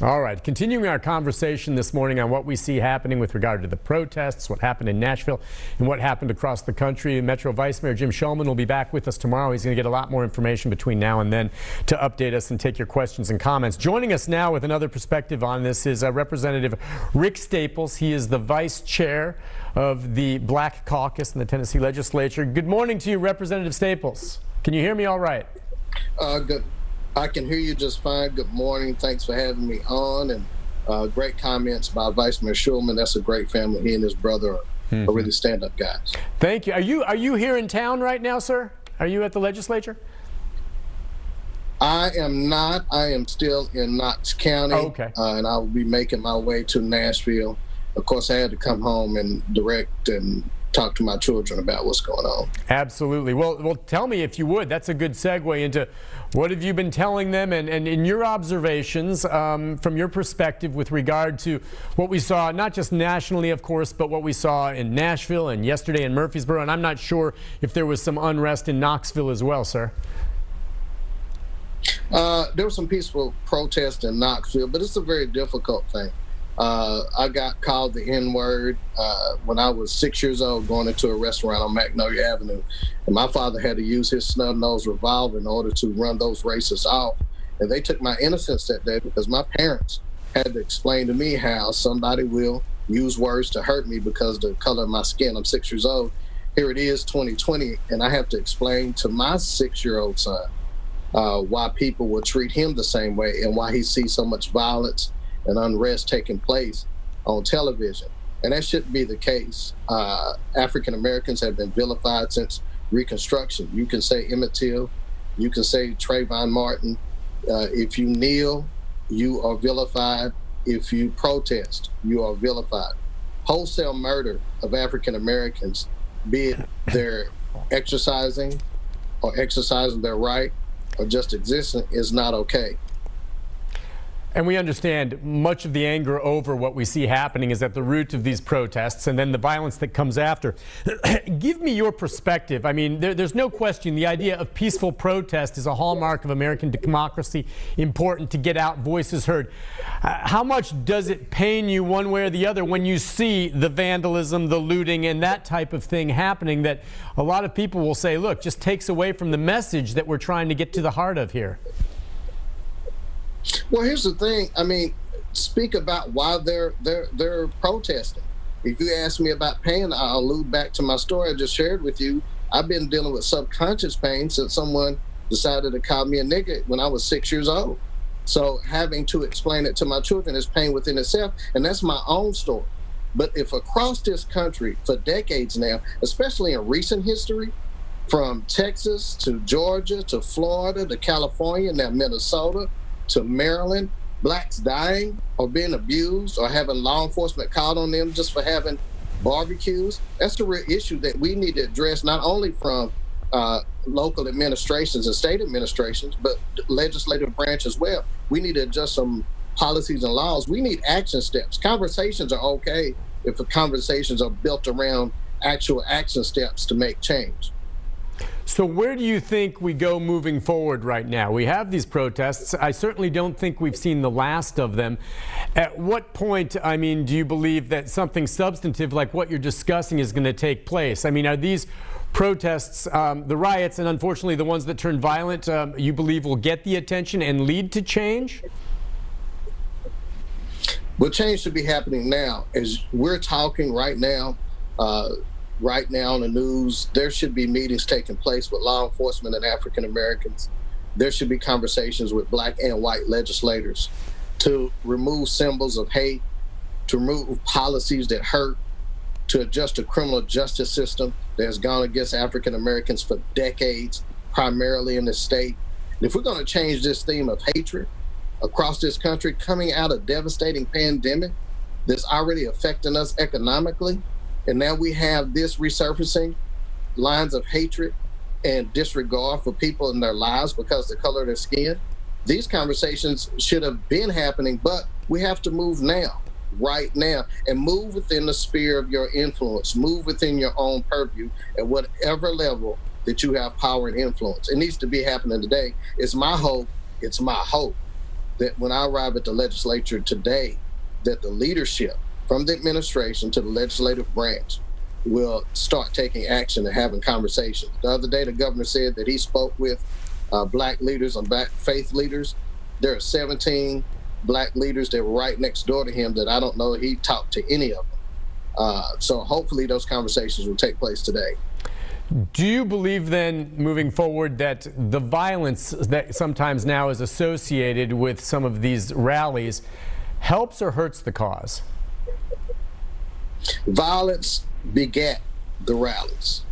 All right, continuing our conversation this morning on what we see happening with regard to the protests, what happened in Nashville, and what happened across the country. Metro Vice Mayor Jim Shulman will be back with us tomorrow. He's going to get a lot more information between now and then to update us and take your questions and comments. Joining us now with another perspective on this is Representative Rick Staples. He is the Vice Chair of the Black Caucus in the Tennessee Legislature. Good morning to you, Representative Staples. Can you hear me all right? Good. I can hear you just fine. Good morning. Thanks for having me on. And great comments by Vice Mayor Shulman. That's a great family. He and his brother are really stand-up guys. Thank you. Are you here in town right now, sir? Are you at the legislature? I am not. I am still in Knox County. Oh, okay. And I will be making my way to Nashville. Of course, I had to come home and direct and talk to my children about what's going on. Absolutely. Well, tell me if you would. That's a good segue into what have you been telling them and in your observations from your perspective with regard to what we saw, not just nationally, of course, but what we saw in Nashville and yesterday in Murfreesboro. And I'm not sure if there was some unrest in Knoxville as well, sir. There was some peaceful protest in Knoxville, but it's a very difficult thing. I got called the N-word when I was 6 years old going into a restaurant on Magnolia Avenue. And my father had to use his snub-nosed revolver in order to run those racists off. And they took my innocence that day because my parents had to explain to me how somebody will use words to hurt me because of the color of my skin. I'm 6 years old. Here it is, 2020, and I have to explain to my 6-year-old son why people will treat him the same way and why he sees so much violence and unrest taking place on television. And that shouldn't be the case. African Americans have been vilified since Reconstruction. You can say Emmett Till, you can say Trayvon Martin. If you kneel, you are vilified. If you protest, you are vilified. Wholesale murder of African Americans, be it they're exercising their right or just existing, is not okay. And we understand much of the anger over what we see happening is at the root of these protests and then the violence that comes after. Give me your perspective. I mean, there's no question the idea of peaceful protest is a hallmark of American democracy, important to get out voices heard. How much does it pain you one way or the other when you see the vandalism, the looting, and that type of thing happening that a lot of people will say, look, just takes away from the message that we're trying to get to the heart of here? Well, here's the thing. I mean, speak about why they're protesting. If you ask me about pain, I'll allude back to my story I just shared with you. I've been dealing with subconscious pain since someone decided to call me a nigger when I was 6 years old. So having to explain it to my children is pain within itself, and that's my own story. But if across this country for decades now, especially in recent history, from Texas to Georgia to Florida to California, now Minnesota, to Maryland, blacks dying or being abused or having law enforcement called on them just for having barbecues, that's a real issue that we need to address, not only from local administrations and state administrations, but legislative branch as well. We need to adjust some policies and laws. We need action steps. Conversations are okay if the conversations are built around actual action steps to make change. So where do you think we go moving forward right now? We have these protests. I certainly don't think we've seen the last of them. At what point, I mean, do you believe that something substantive like what you're discussing is going to take place? I mean, are these protests, the riots, and unfortunately the ones that turn violent, you believe will get the attention and lead to change? Well, change should be happening now. As we're talking right now, on the news, there should be meetings taking place with law enforcement and African Americans. There should be conversations with black and white legislators to remove symbols of hate, to remove policies that hurt, to adjust a criminal justice system that has gone against African Americans for decades, primarily in the state. And if we're going to change this theme of hatred across this country, coming out of a devastating pandemic that's already affecting us economically, and now we have this resurfacing, lines of hatred and disregard for people in their lives because of the color of their skin. These conversations should have been happening, but we have to move now, right now, and move within the sphere of your influence, move within your own purview at whatever level that you have power and influence. It needs to be happening today. It's my hope that when I arrive at the legislature today, that the leadership from the administration to the legislative branch will start taking action and having conversations. The other day, the governor said that he spoke with black leaders and black faith leaders. There are 17 black leaders that were right next door to him that I don't know he talked to any of them. So hopefully those conversations will take place today. Do you believe then, moving forward, that the violence that sometimes now is associated with some of these rallies helps or hurts the cause? Violence begat the rallies.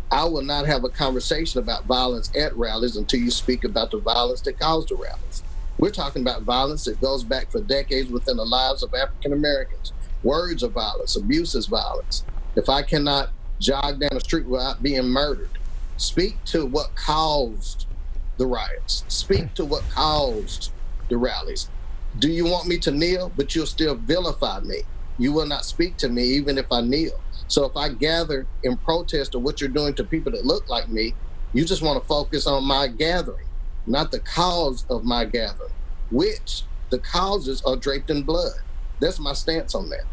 I will not have a conversation about violence at rallies until you speak about the violence that caused the rallies. We're talking about violence that goes back for decades within the lives of African Americans. Words of violence, abuse is violence. If I cannot jog down the street without being murdered, speak to what caused the riots. Speak to what caused the rallies. Do you want me to kneel, but you'll still vilify me? You will not speak to me even if I kneel. So if I gather in protest of what you're doing to people that look like me, you just want to focus on my gathering, not the cause of my gathering, which the causes are draped in blood. That's my stance on that.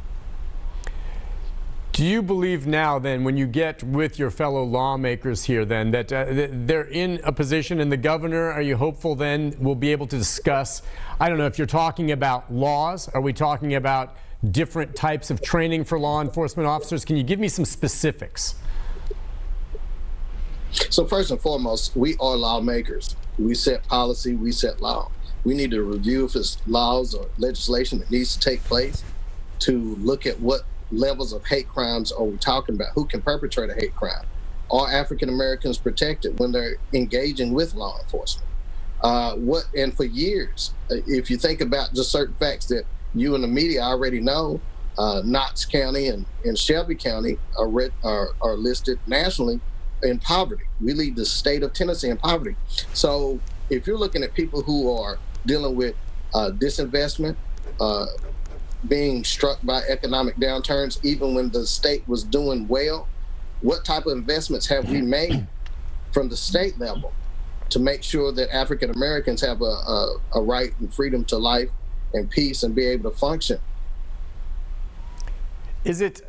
Do you believe now then, when you get with your fellow lawmakers here then, that they're in a position, and the governor, are you hopeful then will be able to discuss, I don't know if you're talking about laws, are we talking about different types of training for law enforcement officers? Can you give me some specifics? So first and foremost, we are lawmakers. We set policy, we set law. We need to review if it's laws or legislation that needs to take place to look at what levels of hate crimes are we talking about? Who can perpetrate a hate crime? Are African Americans protected when they're engaging with law enforcement? And for years, if you think about just certain facts that you and the media already know, Knox County and Shelby County are listed nationally in poverty. We lead the state of Tennessee in poverty. So if you're looking at people who are dealing with disinvestment, being struck by economic downturns, even when the state was doing well, what type of investments have we made from the state level to make sure that African Americans have a right and freedom to life and peace and be able to function? Is it,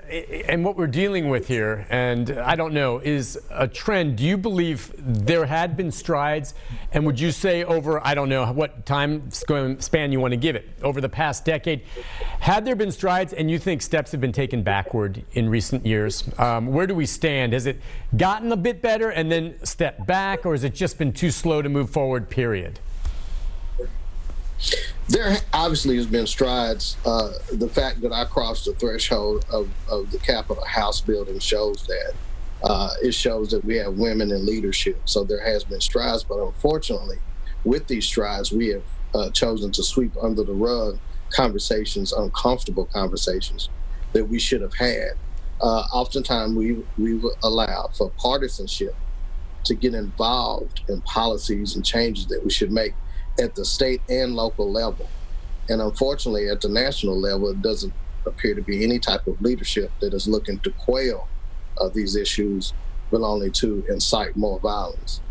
and what we're dealing with here, and I don't know, is a trend. Do you believe there had been strides, and would you say over, I don't know what time span you want to give it, over the past decade, had there been strides and you think steps have been taken backward in recent years? Where do we stand? Has it gotten a bit better and then stepped back, or has it just been too slow to move forward, period? There obviously has been strides. The fact that I crossed the threshold of the Capitol House building shows that. It shows that we have women in leadership. So there has been strides, but unfortunately, with these strides, we have chosen to sweep under the rug conversations, uncomfortable conversations that we should have had. Oftentimes, we've allowed for partisanship to get involved in policies and changes that we should make at the state and local level. And unfortunately, at the national level, it doesn't appear to be any type of leadership that is looking to quell these issues, but only to incite more violence.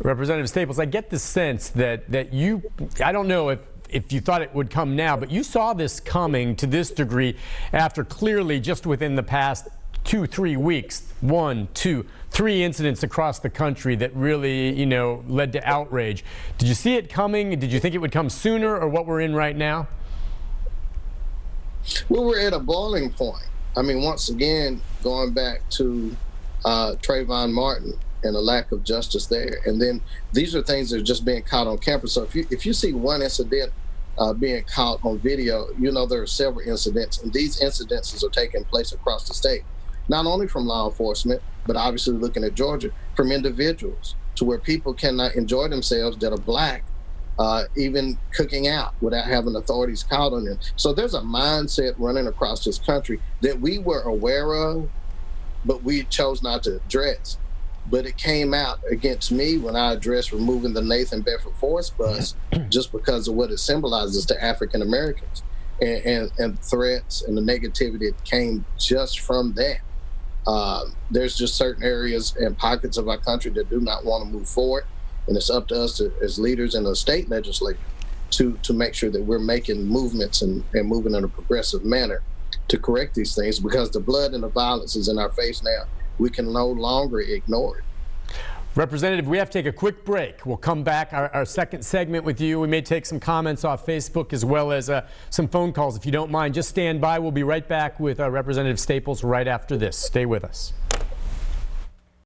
Representative Staples, I get the sense that you, I don't know if you thought it would come now, but you saw this coming to this degree after clearly just within the past 2-3 weeks, 1, 2, 3 incidents across the country that really, led to outrage. Did you see it coming? Did you think it would come sooner, or what we're in right now? Well, we're at a boiling point. I mean, once again, going back to Trayvon Martin and the lack of justice there. And then these are things that are just being caught on camera. So if you see one incident being caught on video, there are several incidents, and these incidences are taking place across the state. Not only from law enforcement, but obviously looking at Georgia, from individuals, to where people cannot enjoy themselves that are Black, even cooking out without having authorities called on them. So there's a mindset running across this country that we were aware of, but we chose not to address. But it came out against me when I addressed removing the Nathan Bedford Forrest bus just because of what it symbolizes to African Americans and threats and the negativity that came just from that. There's just certain areas and pockets of our country that do not want to move forward, and it's up to us as leaders in the state legislature to make sure that we're making movements and moving in a progressive manner to correct these things, because the blood and the violence is in our face now. We can no longer ignore it. Representative, we have to take a quick break. We'll come back, our second segment with you. We may take some comments off Facebook as well as some phone calls, if you don't mind. Just stand by. We'll be right back with Representative Staples right after this. Stay with us.